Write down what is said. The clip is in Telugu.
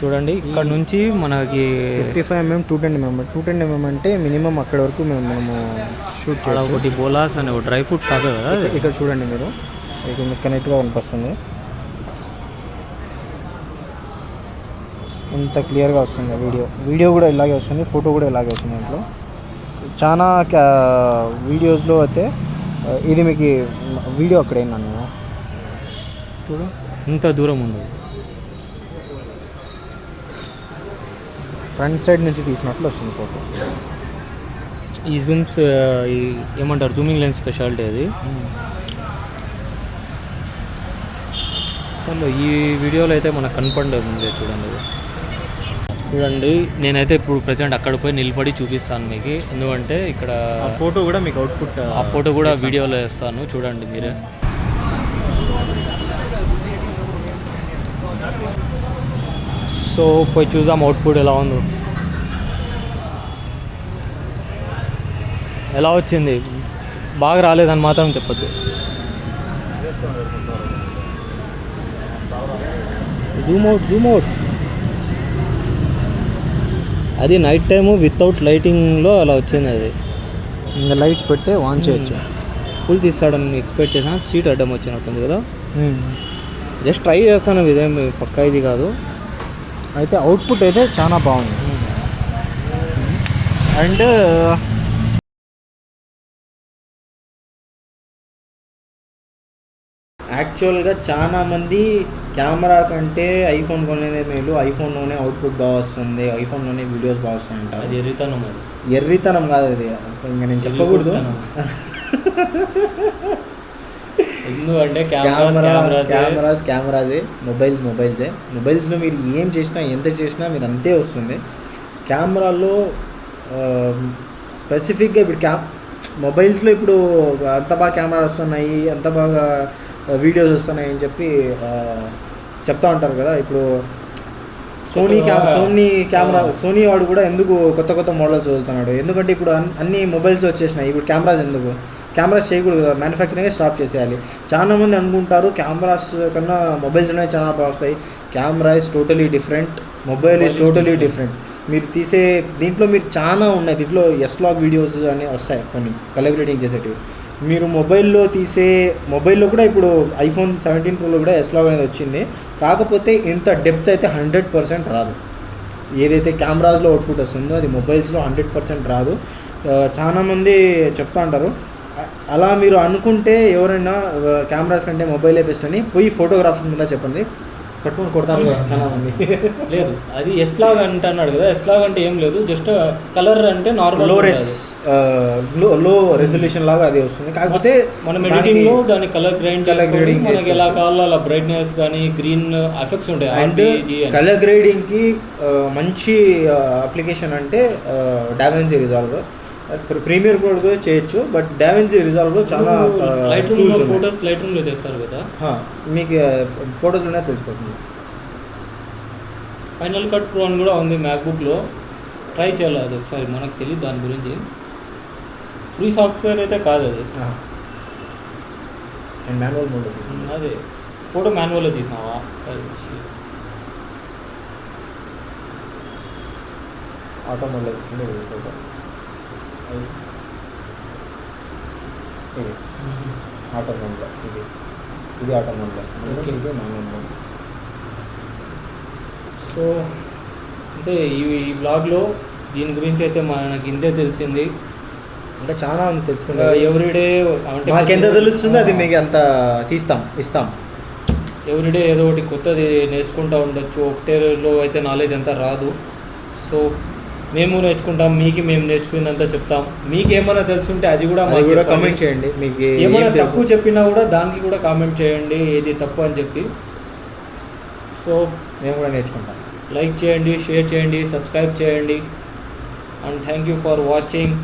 చూడండి ఇక్కడ నుంచి మనకి 55mm 210mm 210mm అంటే మినిమం అక్కడ వరకు మనము షూట్ చేయాలి. ఒకటి బోలాస్ అనే ఒక డ్రై ఫ్రూట్ షాప్ కదా ఇక్కడ చూడండి మీరు, మీకు కనెక్ట్గా కనిపిస్తుంది, ఎంత క్లియర్గా వస్తుంది వీడియో కూడా ఇలాగే వస్తుంది, ఫోటో కూడా ఇలాగే వస్తుంది. దాంట్లో చాలా వీడియోస్లో అయితే ఇది మీకు వీడియో అక్కడైనా నేను చూడు ఇంత దూరం ఉంది, ఫ్రంట్ సైడ్ నుంచి తీసినట్లు వస్తుంది ఫోటో. ఈ జూమ్స్ ఏమంటారు జూమింగ్ లెన్స్ స్పెషాలిటీ అది. అసలు ఈ వీడియోలో అయితే మనకు కనపడలేదు చూడండి. చూడండి నేనైతే ఇప్పుడు ప్రజెంట్ అక్కడ పోయి నిలబడి చూపిస్తాను మీకు, ఎందుకంటే ఇక్కడ ఫోటో కూడా మీకు అవుట్పుట్, ఆ ఫోటో కూడా వీడియోలో వేస్తాను చూడండి మీరే. సో పోయి చూద్దాం అవుట్పుట్ ఎలా ఉందో, ఎలా వచ్చింది. బాగా రాలేదని మాత్రం చెప్పద్దు. జూమ్ అవుట్ అది నైట్ టైము వితౌట్ లైటింగ్లో అలా వచ్చింది. అది ఇంకా లైట్స్ పెడితే ఆన్ చేయొచ్చు. ఫుల్ తీస్తాడని ఎక్స్పెక్ట్ చేసిన, సీట్ అడ్డం వచ్చినట్టుంది కదా. జస్ట్ ట్రై చేస్తాను, ఇదేం పక్కా ఇది కాదు. అయితే అవుట్పుట్ అయితే చాలా బాగుంది. అండ్ యాక్చువల్గా చాలామంది కెమెరా కంటే ఐఫోన్ కొనేదే మేలు, ఐఫోన్లోనే అవుట్పుట్ బాగా వస్తుంది, ఐఫోన్లోనే వీడియోస్ బాగా వస్తాయి అంటారు. అది ఎర్రితనం, అది ఎర్రితనం కాదు అది, ఇంకా నేను చెప్పకూడదు. ఎందుకంటే కెమెరాసే, మొబైల్స్లో మీరు ఏం చేసినా ఎంత చేసినా మీరు అంతే వస్తుంది. కెమెరాలో స్పెసిఫిక్గా ఇప్పుడు మొబైల్స్లో ఇప్పుడు అంత బాగా కెమెరా వస్తున్నాయి, అంత బాగా వీడియోస్ వస్తున్నాయి అని చెప్పి చెప్తా ఉంటారు కదా. ఇప్పుడు సోనీ వాడు కూడా ఎందుకు కొత్త మోడల్స్ చదువుతున్నాడు, ఎందుకంటే ఇప్పుడు అన్ని మొబైల్స్ వచ్చేసినాయి. ఇప్పుడు కెమెరాస్ చేయకూడదు కదా, మ్యానుఫ్యాక్చరింగే స్టాప్ చేసేయాలి. చాలామంది అనుకుంటారు కెమెరాస్ కన్నా మొబైల్స్లోనే చాలా బాగా వస్తాయి. Camera is totally different, mobile is totally different. మీరు తీసే దీంట్లో మీరు చాలా ఉన్నాయి, దీంట్లో S-Log వీడియోస్ అని వస్తాయి కొన్ని కలర్ గ్రేడింగ్ చేసేటివి. మీరు మొబైల్లో కూడా ఇప్పుడు iPhone 17 Proలో కూడా S-Log అనేది వచ్చింది. కాకపోతే ఇంత డెప్త్ అయితే 100% రాదు. ఏదైతే కెమెరాస్లో అవుట్పుట్ వస్తుందో అది మొబైల్స్లో 100% రాదు. చాలామంది చెప్తా ఉంటారు. అలా మీరు అనుకుంటే ఎవరైనా కెమెరాస్ కంటే మొబైలే బెస్ట్ అని పోయి ఫోటోగ్రాఫర్స్ మీద చెప్పండి, పట్టుకొని కొడతారు చాలామంది. లేదు అది S-Log అంటున్నాడు కదా, S-Log అంటే ఏం లేదు, జస్ట్ కలర్ అంటే నార్మల్ లో రెజల్యూషన్ లాగా అది వస్తుంది. కాకపోతే మనం ఎడిటింగ్లో దాన్ని కలర్ గ్రేడింగ్ మనకి ఎలా కావాలో అలా బ్రైట్నెస్ కానీ గ్రీన్ ఎఫెక్ట్స్ ఉంటాయి. అండ్ కలర్ గ్రేడింగ్కి మంచి అప్లికేషన్ అంటే డావిన్సీ రిజాల్వర్, ప్రీమియర్ కూడా చేయొచ్చు, బట్ డావిన్సీ రిజాల్వ్లో చాలా ఫోటోస్ లైట్ రూమ్లో చేస్తారు కదా, మీకు ఫోటోస్లోనే తెలిసిపోతుంది. ఫైనల్ కట్ ప్రో అని కూడా ఉంది మ్యాక్బుక్లో, ట్రై చేయాలి అది ఒకసారి, మనకు తెలియదు దాని గురించి. ఫ్రీ సాఫ్ట్వేర్ అయితే కాదు అది, మాన్యువల్ మోడ్లో తీసింది. అదే ఫోటో మాన్యువల్లో తీసినావా? ఆటో మోడ్లో తీసింది ఫోటో. ఇది ఆటో మోడ్లో, ఇది ఆటో మోడ్లో, ఇది మాన్యువల్ మోడ్. సో అంటే ఈ బ్లాగ్లో దీని గురించి అయితే మనకి ఇంతే తెలిసింది. ఇంకా చాలా ఉంది తెలుసుకుంటా. ఎవ్రీడే అంటే మాకు ఎంత తెలుస్తుందో అది మీకు అంత ఇస్తాం. ఎవ్రీడే ఏదో ఒకటి కొత్తది నేర్చుకుంటూ ఉండొచ్చు, ఒకటేలో అయితే నాలెడ్జ్ అంతా రాదు. సో మేము నేర్చుకుంటాం, మేము నేర్చుకున్నదంతా చెప్తాం. మీకు ఏమైనా తెలుసుంటే అది కూడా కామెంట్ చేయండి. మీకు ఏమైనా తప్పు చెప్పినా కూడా దానికి కూడా కామెంట్ చేయండి, ఏది తప్పు అని చెప్పి. సో మేము కూడా నేర్చుకుంటాం. లైక్ చేయండి, షేర్ చేయండి, సబ్స్క్రైబ్ చేయండి. And thank you for watching.